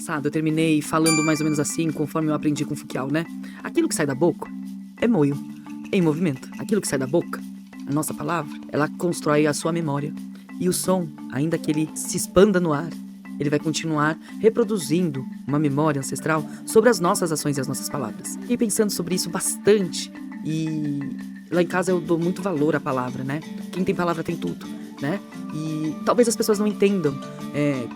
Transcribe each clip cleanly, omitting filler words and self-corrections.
passado eu terminei falando mais ou menos assim, conforme eu aprendi com Foucault, né? Aquilo que sai da boca é moio, em movimento. Aquilo que sai da boca, a nossa palavra, ela constrói a sua memória. E o som, ainda que ele se expanda no ar, ele vai continuar reproduzindo uma memória ancestral sobre as nossas ações e as nossas palavras. Fiquei pensando sobre isso bastante e lá em casa eu dou muito valor à palavra, né? Quem tem palavra tem tudo, né? E talvez as pessoas não entendam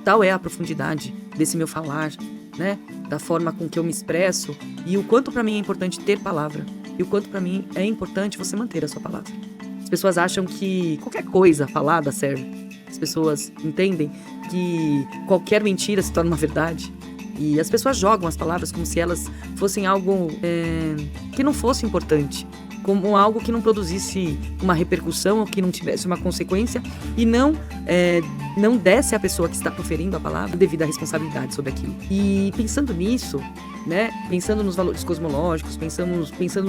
tal é a profundidade desse meu falar, né? Da forma com que eu me expresso e o quanto pra mim é importante ter palavra e o quanto pra mim é importante você manter a sua palavra. As pessoas acham que qualquer coisa falada serve. As pessoas entendem que qualquer mentira se torna uma verdade. E as pessoas jogam as palavras como se elas fossem algo que não fosse importante. Como algo que não produzisse uma repercussão ou que não tivesse uma consequência e não desse à pessoa que está proferindo a palavra devida responsabilidade sobre aquilo. E pensando nisso, né, pensando nos valores cosmológicos, pensando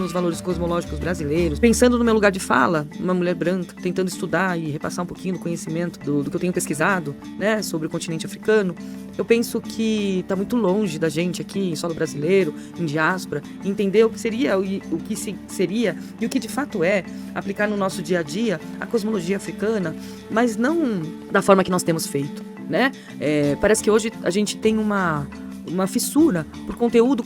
nos valores cosmológicos brasileiros, pensando no meu lugar de fala, uma mulher branca, tentando estudar e repassar um pouquinho do conhecimento do que eu tenho pesquisado, né, sobre o continente africano, eu penso que está muito longe da gente aqui em solo brasileiro, em diáspora, entender o que seria e o que de fato é aplicar no nosso dia a dia a cosmologia africana, mas não da forma que nós temos feito, né? Parece que hoje a gente tem uma fissura por conteúdo.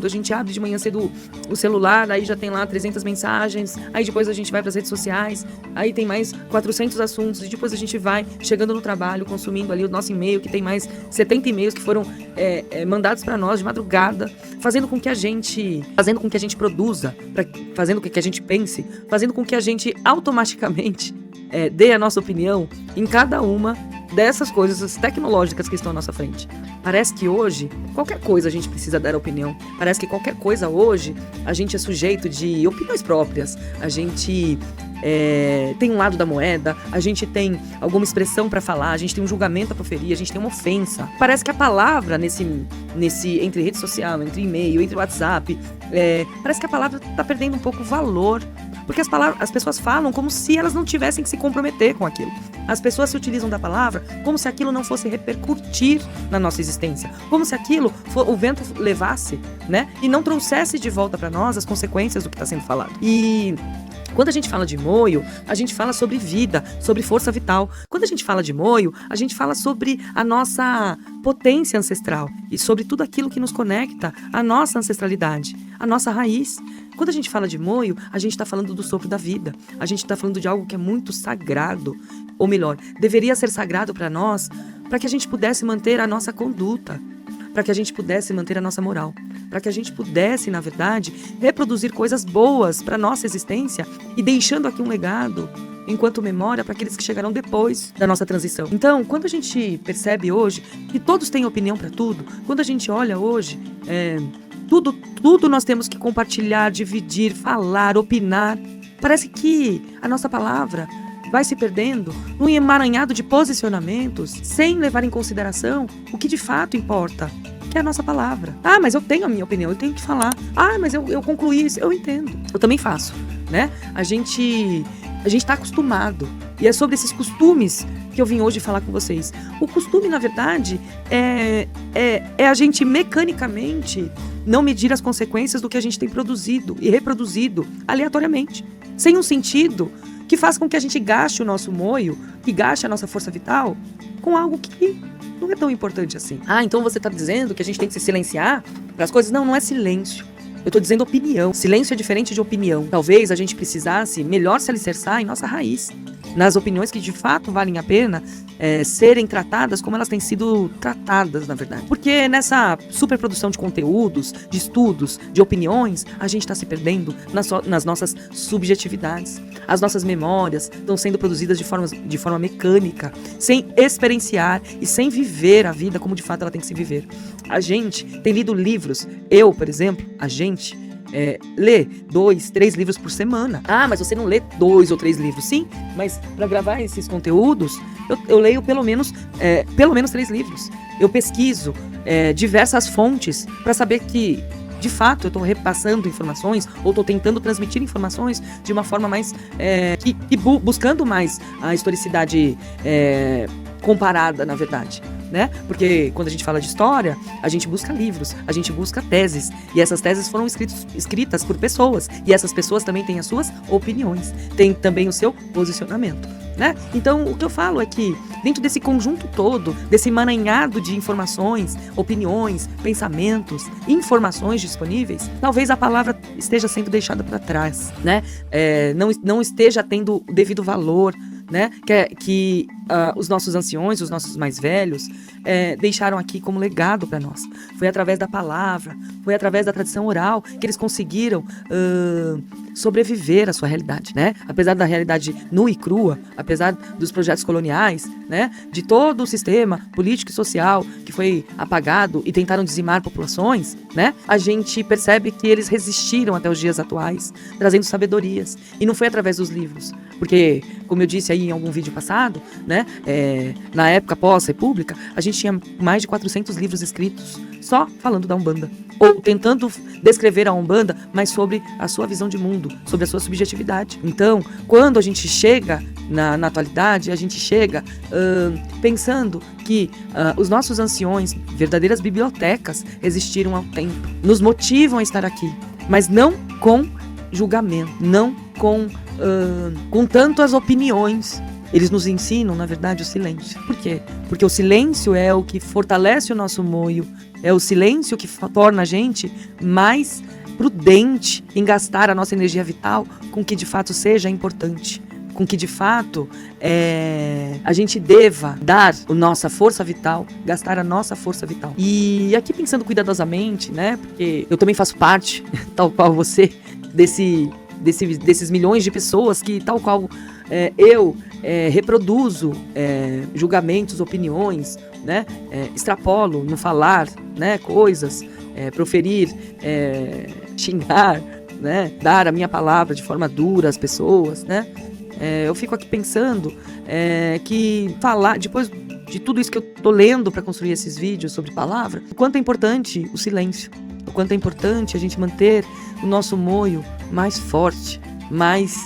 A gente abre de manhã cedo o celular, aí já tem lá 300 mensagens, aí depois a gente vai para as redes sociais, aí tem mais 400 assuntos, e depois a gente vai chegando no trabalho, consumindo ali o nosso e-mail, que tem mais 70 e-mails que foram mandados para nós de madrugada, fazendo com que a gente produza, fazendo com que a gente pense, fazendo com que a gente automaticamente dê a nossa opinião em cada uma dessas coisas tecnológicas que estão à nossa frente. Parece que hoje, qualquer coisa a gente precisa dar opinião. Parece que qualquer coisa hoje, a gente é sujeito de opiniões próprias. A gente tem um lado da moeda, a gente tem alguma expressão para falar, a gente tem um julgamento a proferir, a gente tem uma ofensa. Parece que a palavra entre rede social, entre e-mail, entre WhatsApp, parece que a palavra está perdendo um pouco o valor. Porque as pessoas falam como se elas não tivessem que se comprometer com aquilo. As pessoas se utilizam da palavra como se aquilo não fosse repercutir na nossa existência. Como se aquilo, o vento levasse, né? E não trouxesse de volta para nós as consequências do que está sendo falado. E quando a gente fala de moio, a gente fala sobre vida, sobre força vital. Quando a gente fala de moio, a gente fala sobre a nossa potência ancestral e sobre tudo aquilo que nos conecta à nossa ancestralidade, à nossa raiz. Quando a gente fala de moio, a gente está falando do sopro da vida. A gente está falando de algo que é muito sagrado. Ou melhor, deveria ser sagrado para nós, para que a gente pudesse manter a nossa conduta, para que a gente pudesse manter a nossa moral, para que a gente pudesse, na verdade, reproduzir coisas boas para a nossa existência e deixando aqui um legado enquanto memória para aqueles que chegarão depois da nossa transição. Então, quando a gente percebe hoje que todos têm opinião para tudo, quando a gente olha hoje, tudo nós temos que compartilhar, dividir, falar, opinar. Parece que a nossa palavra vai se perdendo num emaranhado de posicionamentos sem levar em consideração o que de fato importa, que é a nossa palavra. Ah, mas eu tenho a minha opinião, eu tenho que falar. Ah, mas eu concluí isso, eu entendo. Eu também faço, né? A gente está acostumado. E é sobre esses costumes que eu vim hoje falar com vocês. O costume, na verdade, é a gente mecanicamente não medir as consequências do que a gente tem produzido e reproduzido aleatoriamente, sem um sentido que faz com que a gente gaste o nosso moio, que gaste a nossa força vital com algo que não é tão importante assim. Ah, então você está dizendo que a gente tem que se silenciar para as coisas? Não, não é silêncio. Eu estou dizendo opinião. Silêncio é diferente de opinião. Talvez a gente precisasse melhor se alicerçar em nossa raiz, nas opiniões que de fato valem a pena serem tratadas como elas têm sido tratadas, na verdade. Porque nessa superprodução de conteúdos, de estudos, de opiniões, a gente está se perdendo nas nossas subjetividades. As nossas memórias estão sendo produzidas de forma mecânica, sem experienciar e sem viver a vida como de fato ela tem que se viver. A gente tem lido livros, eu, por exemplo, a gente lê 2, 3 livros por semana. Ah, mas você não lê 2 ou 3 livros. Sim, mas para gravar esses conteúdos, eu leio pelo menos 3 livros. Eu pesquiso diversas fontes para saber que, de fato, eu estou repassando informações ou estou tentando transmitir informações de uma forma mais buscando mais a historicidade comparada, na verdade. né? Porque quando a gente fala de história, a gente busca livros, a gente busca teses, e essas teses foram escritas por pessoas, e essas pessoas também têm as suas opiniões, têm também o seu posicionamento, né? Então, o que eu falo é que, dentro desse conjunto todo, desse emaranhado de informações, opiniões, pensamentos, informações disponíveis, talvez a palavra esteja sendo deixada para trás, né? Não esteja tendo o devido valor, né? Que os nossos anciões, os nossos mais velhos, deixaram aqui como legado para nós. Foi através da palavra, foi através da tradição oral que eles conseguiram sobreviver à sua realidade, né? Apesar da realidade nua e crua, apesar dos projetos coloniais, né? De todo o sistema político e social que foi apagado e tentaram dizimar populações, né? A gente percebe que eles resistiram até os dias atuais, trazendo sabedorias. E não foi através dos livros, porque, como eu disse aí em algum vídeo passado, né? Na época pós-república, a gente tinha mais de 400 livros escritos só falando da Umbanda, ou tentando descrever a Umbanda, mas sobre a sua visão de mundo, sobre a sua subjetividade. Então, quando a gente chega na atualidade, a gente chega pensando que os nossos anciões, verdadeiras bibliotecas, existiram há tempo, nos motivam a estar aqui, mas não com julgamento, não com tantas opiniões. Eles nos ensinam, na verdade, o silêncio. Por quê? Porque o silêncio é o que fortalece o nosso moio, é o silêncio que torna a gente mais prudente em gastar a nossa energia vital com o que de fato seja importante, com que de fato a gente deva dar a nossa força vital, gastar a nossa força vital. E aqui pensando cuidadosamente, né, porque eu também faço parte, tal qual você, desses milhões de pessoas que, tal qual eu, reproduzo julgamentos, opiniões, né, extrapolo no falar, né, coisas, proferir, xingar, né, dar a minha palavra de forma dura às pessoas, né. Eu fico aqui pensando que falar, depois de tudo isso que eu tô lendo para construir esses vídeos sobre palavra, o quanto é importante o silêncio, o quanto é importante a gente manter o nosso moio mais forte, mais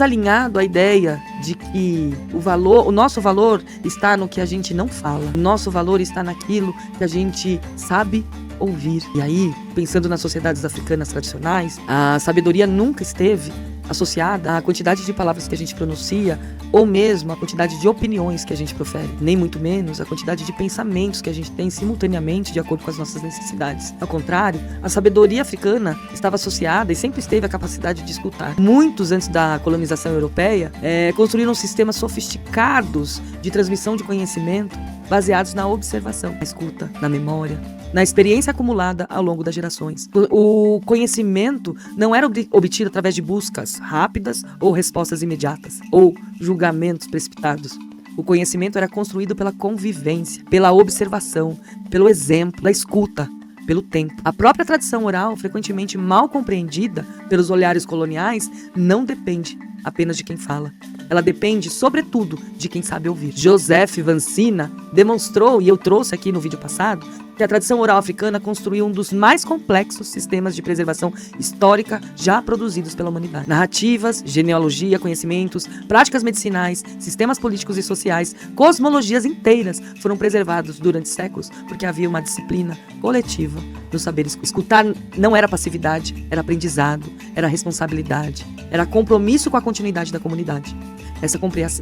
alinhado à ideia de que o nosso valor está no que a gente não fala, o nosso valor está naquilo que a gente sabe ouvir. E aí, pensando nas sociedades africanas tradicionais, a sabedoria nunca esteve associada à quantidade de palavras que a gente pronuncia, ou mesmo à quantidade de opiniões que a gente profere, nem muito menos a quantidade de pensamentos que a gente tem simultaneamente de acordo com as nossas necessidades. Ao contrário, a sabedoria africana estava associada e sempre esteve à capacidade de escutar. Muitos, antes da colonização europeia, construíram sistemas sofisticados de transmissão de conhecimento baseados na observação, na escuta, na memória, na experiência acumulada ao longo das gerações. O conhecimento não era obtido através de buscas rápidas ou respostas imediatas, ou julgamentos precipitados. O conhecimento era construído pela convivência, pela observação, pelo exemplo, da escuta, pelo tempo. A própria tradição oral, frequentemente mal compreendida pelos olhares coloniais, não depende apenas de quem fala. Ela depende, sobretudo, de quem sabe ouvir. Joseph Vansina demonstrou, e eu trouxe aqui no vídeo passado, que a tradição oral africana construiu um dos mais complexos sistemas de preservação histórica já produzidos pela humanidade. Narrativas, genealogia, conhecimentos, práticas medicinais, sistemas políticos e sociais, cosmologias inteiras foram preservados durante séculos porque havia uma disciplina coletiva no saber escutar. Não era passividade, era aprendizado, era responsabilidade, era compromisso com a continuidade da comunidade. Essa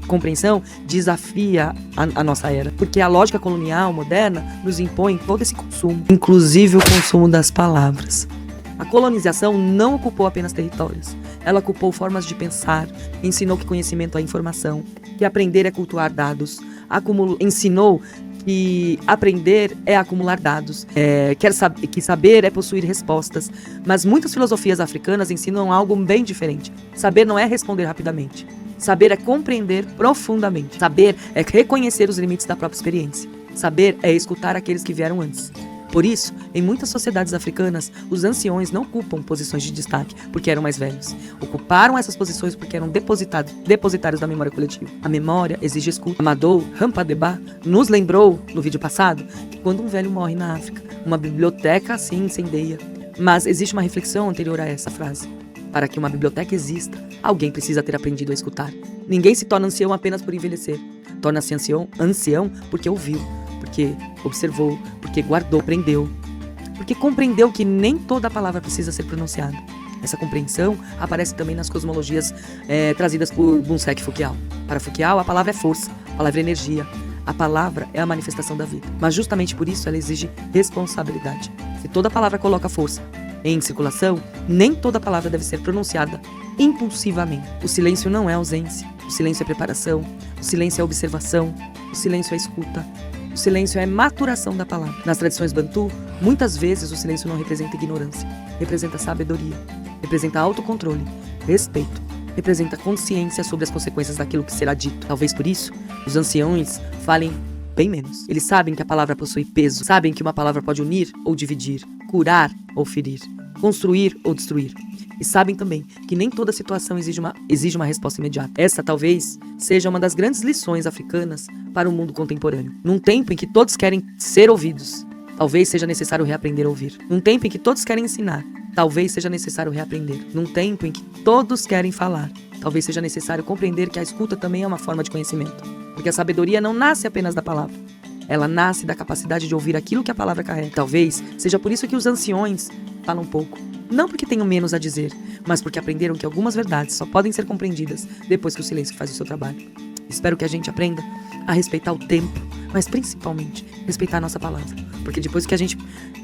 compreensão desafia a nossa era, porque a lógica colonial moderna nos impõe todo esse consumo, inclusive o consumo das palavras. A colonização não ocupou apenas territórios, ela ocupou formas de pensar, ensinou que conhecimento é informação, que aprender é cultuar dados, ensinou que aprender é acumular dados, que saber é possuir respostas. Mas muitas filosofias africanas ensinam algo bem diferente. Saber não é responder rapidamente. Saber é compreender profundamente. Saber é reconhecer os limites da própria experiência. Saber é escutar aqueles que vieram antes. Por isso, em muitas sociedades africanas, os anciões não ocupam posições de destaque porque eram mais velhos. Ocuparam essas posições porque eram depositários da memória coletiva. A memória exige escuta. Amadou Rampadeba nos lembrou, no vídeo passado, que quando um velho morre na África, uma biblioteca se incendeia. Mas existe uma reflexão anterior a essa frase. Para que uma biblioteca exista, alguém precisa ter aprendido a escutar. Ninguém se torna ancião apenas por envelhecer. Torna-se ancião porque ouviu, porque observou, porque guardou, aprendeu, porque compreendeu que nem toda palavra precisa ser pronunciada. Essa compreensão aparece também nas cosmologias trazidas por Bunsek Fukiao. Para Fukiao, a palavra é força, a palavra é energia, a palavra é a manifestação da vida. Mas justamente por isso ela exige responsabilidade. Se toda palavra coloca força em circulação, nem toda palavra deve ser pronunciada impulsivamente. O silêncio não é ausência, o silêncio é preparação, o silêncio é observação, o silêncio é escuta, o silêncio é maturação da palavra. Nas tradições Bantu, muitas vezes o silêncio não representa ignorância, representa sabedoria, representa autocontrole, respeito, representa consciência sobre as consequências daquilo que será dito. Talvez por isso, os anciões falem bem menos. Eles sabem que a palavra possui peso, sabem que uma palavra pode unir ou dividir, curar ou ferir, construir ou destruir. E sabem também que nem toda situação exige uma resposta imediata. Essa talvez seja uma das grandes lições africanas para o mundo contemporâneo. Num tempo em que todos querem ser ouvidos, talvez seja necessário reaprender a ouvir. Num tempo em que todos querem ensinar, talvez seja necessário reaprender. Num tempo em que todos querem falar, talvez seja necessário compreender que a escuta também é uma forma de conhecimento. Porque a sabedoria não nasce apenas da palavra. Ela nasce da capacidade de ouvir aquilo que a palavra carrega. Talvez seja por isso que os anciões falam pouco. Não porque tenham menos a dizer, mas porque aprenderam que algumas verdades só podem ser compreendidas depois que o silêncio faz o seu trabalho. Espero que a gente aprenda a respeitar o tempo, mas principalmente respeitar a nossa palavra. Porque depois que a gente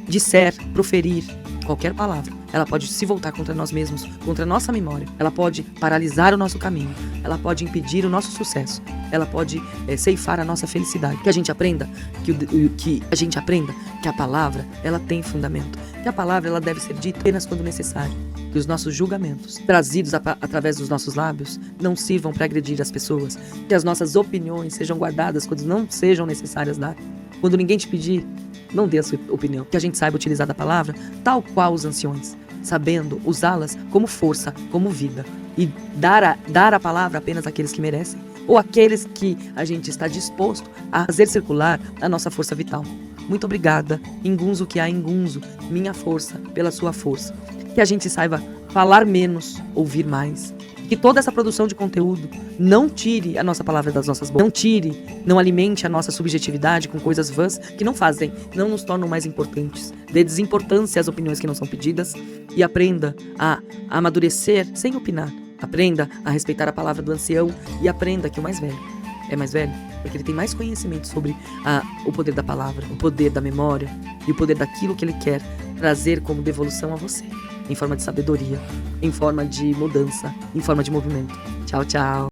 disser, proferir qualquer palavra, ela pode se voltar contra nós mesmos, contra a nossa memória. Ela pode paralisar o nosso caminho. Ela pode impedir o nosso sucesso. Ela pode ceifar a nossa felicidade. Que a gente aprenda que a palavra, ela tem fundamento. Que a palavra, ela deve ser dita apenas quando necessário. Que os nossos julgamentos, trazidos através dos nossos lábios, não sirvam para agredir as pessoas. Que as nossas opiniões sejam guardadas quando não sejam necessárias dar. Quando ninguém te pedir, não dê a sua opinião. Que a gente saiba utilizar da palavra tal qual os anciões, sabendo usá-las como força, como vida. E dar a palavra apenas àqueles que merecem, ou àqueles que a gente está disposto a fazer circular a nossa força vital. Muito obrigada, Ingunzo que há Ingunzo, minha força pela sua força. Que a gente saiba falar menos, ouvir mais. Que toda essa produção de conteúdo não tire a nossa palavra das nossas bocas. Não alimente a nossa subjetividade com coisas vãs que não nos tornam mais importantes. Dê desimportância às opiniões que não são pedidas e aprenda a amadurecer sem opinar. Aprenda a respeitar a palavra do ancião e aprenda que o mais velho é mais velho porque ele tem mais conhecimento sobre o poder da palavra, o poder da memória e o poder daquilo que ele quer trazer como devolução a você. Em forma de sabedoria, em forma de mudança, em forma de movimento. Tchau, tchau.